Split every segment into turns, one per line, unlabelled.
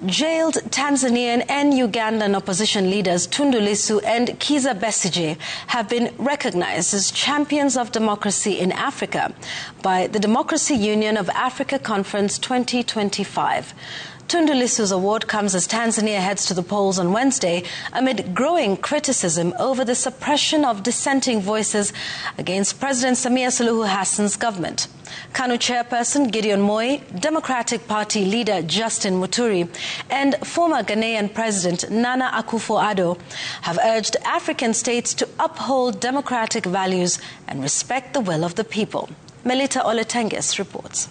Jailed Tanzanian and Ugandan opposition leaders Tundu and Kizza Besigye have been recognized as champions of democracy in Africa by the Democracy Union of Africa Conference 2025. Tundu's award comes as Tanzania heads to the polls on Wednesday amid growing criticism over the suppression of dissenting voices against President Samia Suluhu Hassan's government. KANU chairperson Gideon Moi, Democratic Party leader Justin Muturi, and former Ghanaian President Nana Akufo-Addo have urged African states to uphold democratic values and respect the will of the people. Melita Oletenges reports.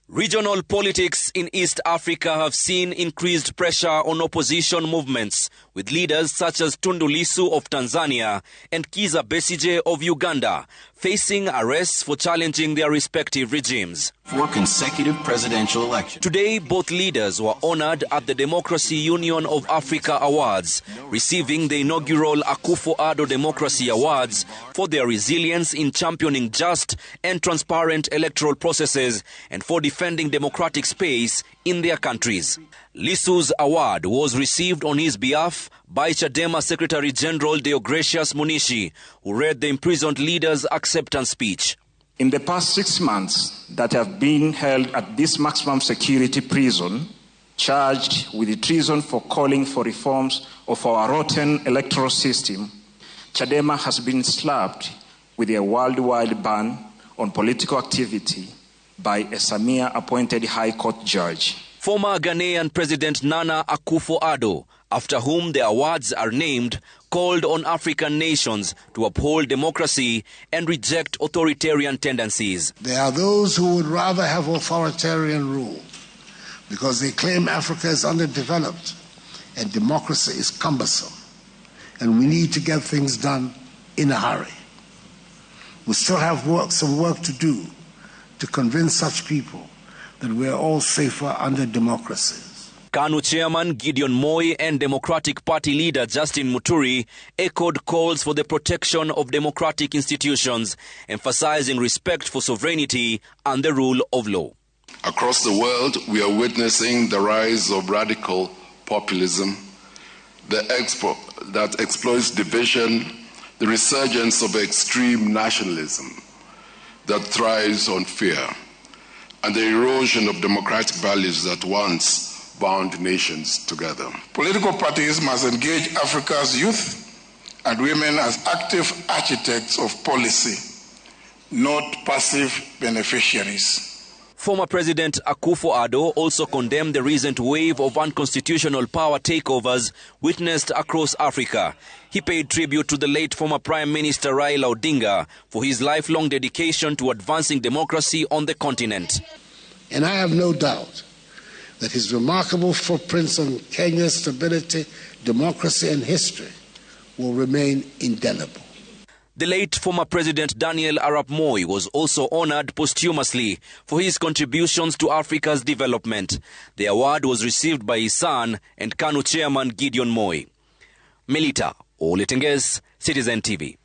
Regional politics in East Africa have seen increased pressure on opposition movements, with leaders such as Tundu of Tanzania and Kizza Besigye of Uganda facing arrests for challenging their respective regimes.
4 consecutive presidential elections.
Today, both leaders were honored at the Democracy Union of Africa Awards, receiving the inaugural Akufo-Addo Democracy Awards for their resilience in championing just and transparent electoral processes and for defending democratic space in their countries. Lissu's award was received on his behalf by Chadema Secretary General Deogratius Munishi, who read the imprisoned leader's acceptance speech.
In the past 6 months that have been held at this maximum security prison, charged with treason for calling for reforms of our rotten electoral system, Chadema has been slapped with a worldwide ban on political activity by a Samia-appointed High Court judge.
Former Ghanaian President Nana Akufo-Addo, after whom the awards are named, called on African nations to uphold democracy and reject authoritarian tendencies.
There are those who would rather have authoritarian rule because they claim Africa is underdeveloped and democracy is cumbersome, and we need to get things done in a hurry. We still have some work to do to convince such people that we are all safer under democracies.
KANU chairman Gideon Moi and Democratic Party leader Justin Muturi echoed calls for the protection of democratic institutions, emphasizing respect for sovereignty and the rule of law.
Across the world, we are witnessing the rise of radical populism, that exploits division, the resurgence of extreme nationalism that thrives on fear, and the erosion of democratic values that once bound nations together.
Political parties must engage Africa's youth and women as active architects of policy, not passive beneficiaries.
Former President Akufo-Addo also condemned the recent wave of unconstitutional power takeovers witnessed across Africa. He paid tribute to the late former Prime Minister Raila Odinga for his lifelong dedication to advancing democracy on the continent.
And I have no doubt that his remarkable footprints on Kenya's stability, democracy and history will remain indelible.
The late former President Daniel Arap Moi was also honored posthumously for his contributions to Africa's development. The award was received by his son and KANU chairman Gideon Moi. Melita Oletenges, Citizen TV.